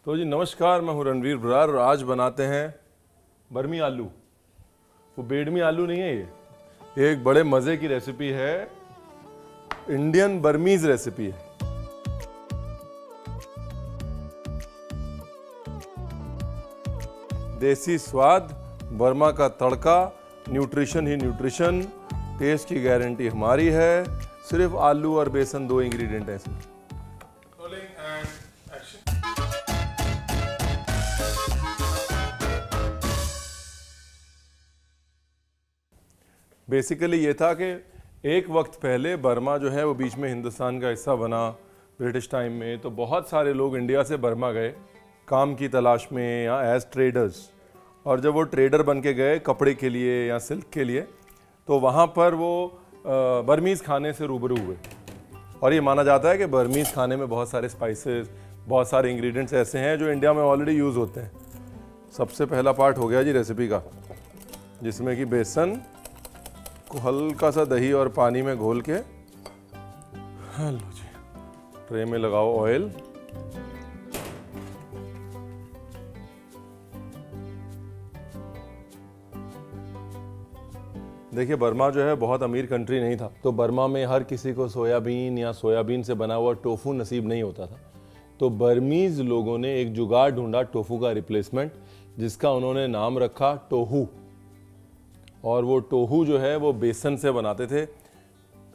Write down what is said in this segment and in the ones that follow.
तो जी नमस्कार, मैं हूं रणवीर बरार और आज बनाते हैं बर्मी आलू। वो बेडमी आलू नहीं है, ये एक बड़े मज़े की रेसिपी है, इंडियन बर्मीज रेसिपी है। देसी स्वाद, बर्मा का तड़का, न्यूट्रिशन ही न्यूट्रिशन, टेस्ट की गारंटी हमारी है। सिर्फ आलू और बेसन दो इंग्रेडिएंट हैं इसमें। बेसिकली ये था कि एक वक्त पहले बर्मा जो है वो बीच में हिंदुस्तान का हिस्सा बना ब्रिटिश टाइम में, तो बहुत सारे लोग इंडिया से बर्मा गए काम की तलाश में या एज ट्रेडर्स। और जब वो ट्रेडर बन के गए कपड़े के लिए या सिल्क के लिए, तो वहाँ पर वो बर्मीज़ खाने से रूबरू हुए। और ये माना जाता है कि बर्मीज़ खाने में बहुत सारे स्पाइसेस, बहुत सारे इंग्रेडिएंट्स ऐसे हैं जो इंडिया में ऑलरेडी यूज़ होते हैं। सबसे पहला पार्ट हो गया जी रेसिपी का, जिसमें कि बेसन को हल्का सा दही और पानी में घोल के, हेलो जी, ट्रे में लगाओ ऑयल। देखिए बर्मा जो है बहुत अमीर कंट्री नहीं था, तो बर्मा में हर किसी को सोयाबीन या सोयाबीन से बना हुआ टोफू नसीब नहीं होता था। तो बर्मीज लोगों ने एक जुगाड़ ढूंढा टोफू का रिप्लेसमेंट, जिसका उन्होंने नाम रखा टोहू। और वो टोहू जो है वो बेसन से बनाते थे।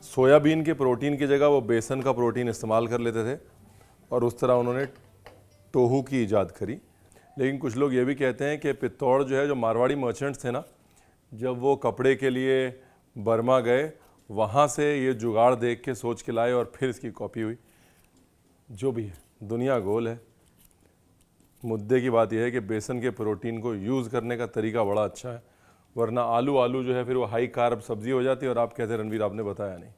सोयाबीन के प्रोटीन की जगह वो बेसन का प्रोटीन इस्तेमाल कर लेते थे, और उस तरह उन्होंने टोहू की इजाद करी। लेकिन कुछ लोग ये भी कहते हैं कि पित्तौड़ जो है, जो मारवाड़ी मर्चेंट्स थे ना, जब वो कपड़े के लिए बर्मा गए, वहाँ से ये जुगाड़ देख के सोच के लाए और फिर इसकी कॉपी हुई। जो भी है, दुनिया गोल है। मुद्दे की बात यह है कि बेसन के प्रोटीन को यूज़ करने का तरीका बड़ा अच्छा है, वरना आलू जो है फिर वो हाई कार्ब सब्जी हो जाती है। और आप कहते हैं रणवीर आपने बताया नहीं।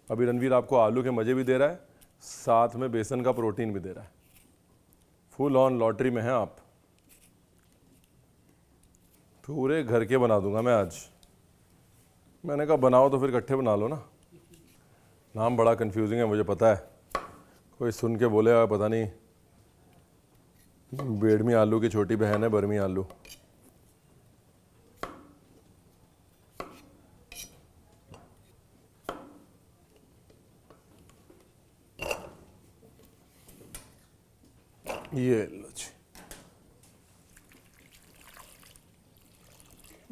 अभी रणवीर आपको आलू के मज़े भी दे रहा है, साथ में बेसन का प्रोटीन भी दे रहा है। फुल ऑन लॉटरी में हैं आप। पूरे घर के बना दूंगा मैं आज। मैंने कहा बनाओ तो फिर इकट्ठे बना लो ना। नाम बड़ा कंफ्यूजिंग है, मुझे पता है। कोई सुन के बोलेगा पता नहीं बेडमी आलू की छोटी बहन है बर्मी आलू। ये लो जी,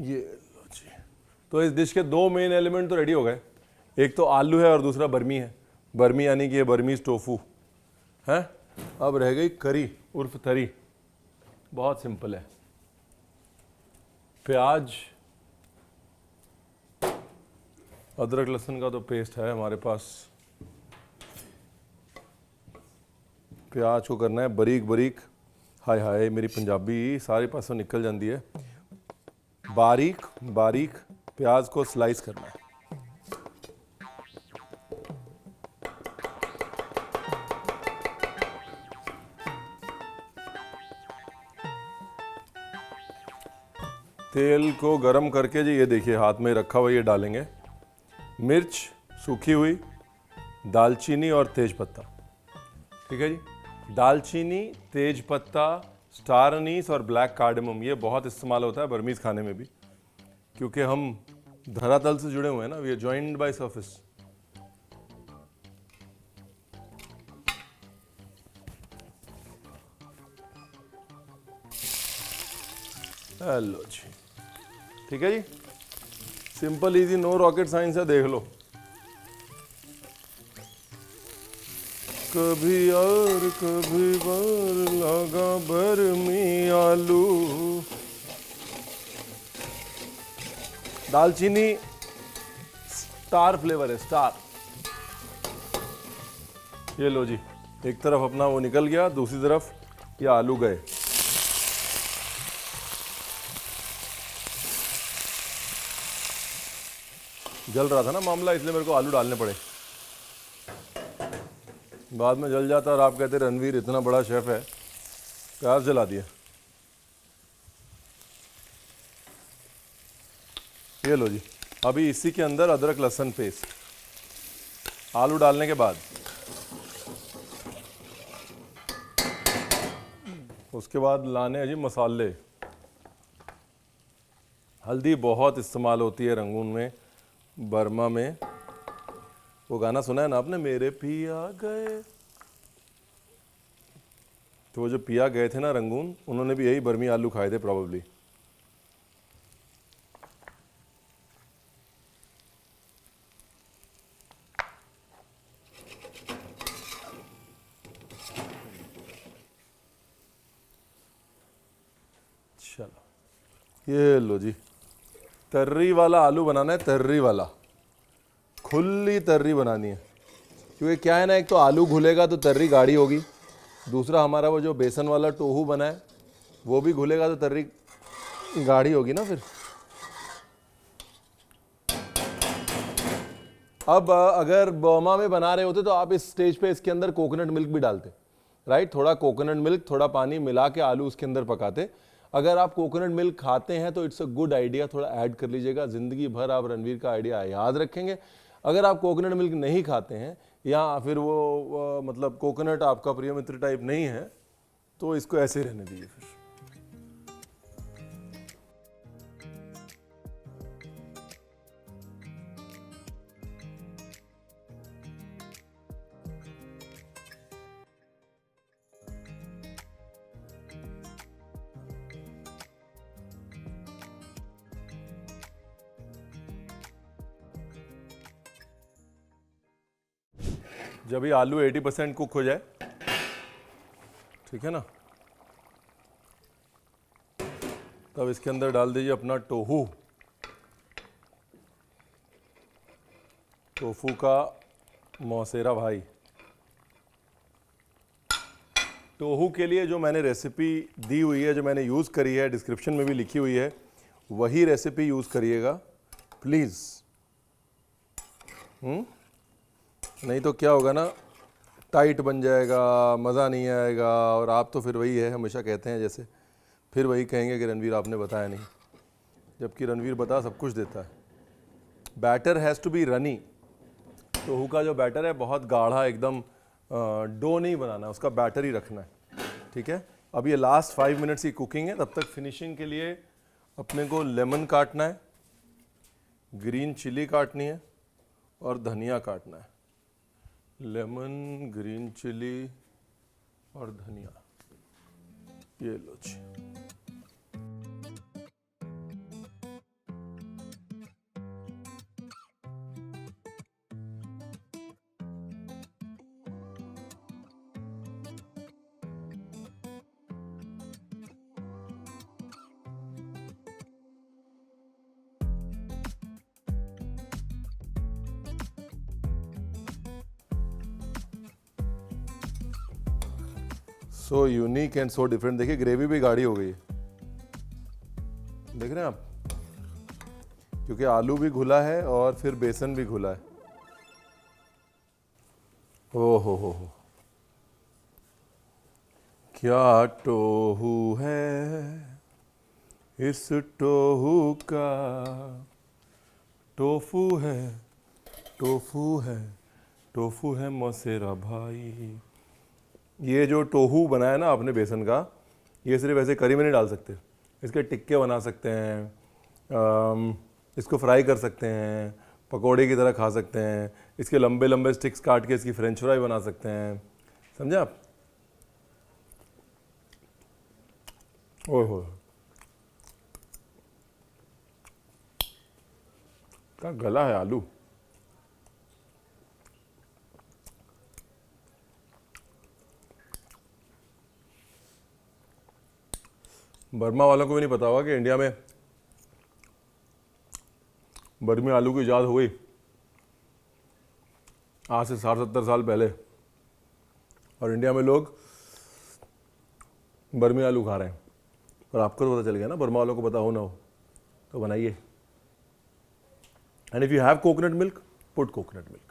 ये लो जी। तो इस डिश के दो मेन एलिमेंट तो रेडी हो गए। एक तो आलू है और दूसरा बर्मी है। बर्मी यानी कि ये बर्मीज टोफू है। अब रह गई करी उर्फ तरी। बहुत सिंपल है। प्याज, अदरक लहसुन का तो पेस्ट है हमारे पास। प्याज को करना है बारीक बारीक। हाय हाय, मेरी पंजाबी सारे पासों निकल जाती है। बारीक बारीक प्याज को स्लाइस करना है। तेल को गरम करके जी, ये देखिए हाथ में रखा हुआ, ये डालेंगे मिर्च सूखी हुई, दालचीनी और तेजपत्ता। ठीक है जी। दालचीनी, तेजपत्ता, स्टार अनीस और ब्लैक कार्डमम, ये बहुत इस्तेमाल होता है बर्मीज खाने में भी, क्योंकि हम धरातल से जुड़े हुए हैं ना, we are joined by surface. Hello जी, ठीक है जी। Simple easy, no rocket science है, देख लो। कभी और कभी बार लगा बर्मी आलू। दालचीनी स्टार फ्लेवर है, स्टार। ये लो जी, एक तरफ अपना वो निकल गया, दूसरी तरफ ये आलू गए। जल रहा था ना मामला, इसलिए मेरे को आलू डालने पड़े। बाद में जल जाता और आप कहते रणवीर इतना बड़ा शेफ है, प्याज जला दिया। ये लो जी, अभी इसी के अंदर अदरक लहसुन पेस्ट आलू डालने के बाद उसके बाद लाने हैं जी मसाले। हल्दी बहुत इस्तेमाल होती है रंगून में, बर्मा में। वो गाना सुना है ना आपने, मेरे पिया गए? तो वो जो पिया गए थे ना रंगून, उन्होंने भी यही बर्मी आलू खाए थे प्रॉबेबली। चलो ये लो जी, तर्री वाला आलू बनाना है, तर्री वाला, खुली तर्री बनानी है। क्योंकि क्या है ना, एक तो आलू घुलेगा तो तर्री गाढ़ी होगी, दूसरा हमारा वो जो बेसन वाला टोहू बना है वो भी घुलेगा तो तर्री गाढ़ी होगी ना फिर। अब अगर बर्मा में बना रहे होते तो आप इस स्टेज पे इसके अंदर कोकोनट मिल्क भी डालते, राइट? थोड़ा कोकोनट मिल्क, थोड़ा पानी मिला के आलू उसके अंदर पकाते। अगर आप कोकोनट मिल्क खाते हैं तो इट्स अ गुड आइडिया, थोड़ा ऐड कर लीजिएगा, जिंदगी भर आप रणवीर का आइडिया याद रखेंगे। अगर आप कोकोनट मिल्क नहीं खाते हैं या फिर वो मतलब कोकोनट आपका प्रिय मित्र टाइप नहीं है, तो इसको ऐसे रहने दीजिए फिर। जब ये आलू 80% कुक हो जाए, ठीक है ना, तब इसके अंदर डाल दीजिए अपना टोहू, टोफू का मौसेरा भाई। टोहू के लिए जो मैंने रेसिपी दी हुई है, जो मैंने यूज़ करी है, डिस्क्रिप्शन में भी लिखी हुई है, वही रेसिपी यूज़ करिएगा प्लीज़। नहीं तो क्या होगा ना, टाइट बन जाएगा, मज़ा नहीं आएगा, और आप तो फिर वही है, हमेशा कहते हैं जैसे, फिर वही कहेंगे कि रणवीर आपने बताया नहीं, जबकि रणवीर बता सब कुछ देता है। Batter has to be runny. टोहू का जो बैटर है बहुत गाढ़ा, एकदम डो नहीं बनाना, उसका बैटर ही रखना है, ठीक है। अब ये लास्ट 5 मिनट्स की कुकिंग है, तब तक फिनिशिंग के लिए अपने को लेमन काटना है, ग्रीन चिली काटनी है और धनिया काटना है। लेमन, ग्रीन चिली और धनिया, ये लो जी। So unique and so different. देखिए ग्रेवी भी गाढ़ी हो गई है, देख रहे हैं आप, क्योंकि आलू भी घुला है और फिर बेसन भी घुला है। ओ हो, क्या टोहू है इस टोहू का, टोफू है, टोफू है, टोफू है मौसेरा भाई। ये जो टोहू बनाया ना आपने बेसन का, ये सिर्फ ऐसे करी में नहीं डाल सकते, इसके टिक्के बना सकते हैं, इसको फ्राई कर सकते हैं, पकोड़े की तरह खा सकते हैं, इसके लंबे लंबे स्टिक्स काट के इसकी फ्रेंच फ्राई बना सकते हैं, समझे आप? ओह हो, क्या गला है आलू। बर्मा वालों को भी नहीं पता होगा कि इंडिया में बर्मी आलू की इजाद हुई आज से 60-70 साल पहले, और इंडिया में लोग बर्मी आलू खा रहे हैं। और आपको तो पता चल गया ना, बर्मा वालों को पता हो ना हो तो बनाइए। And if you have coconut milk, put coconut milk.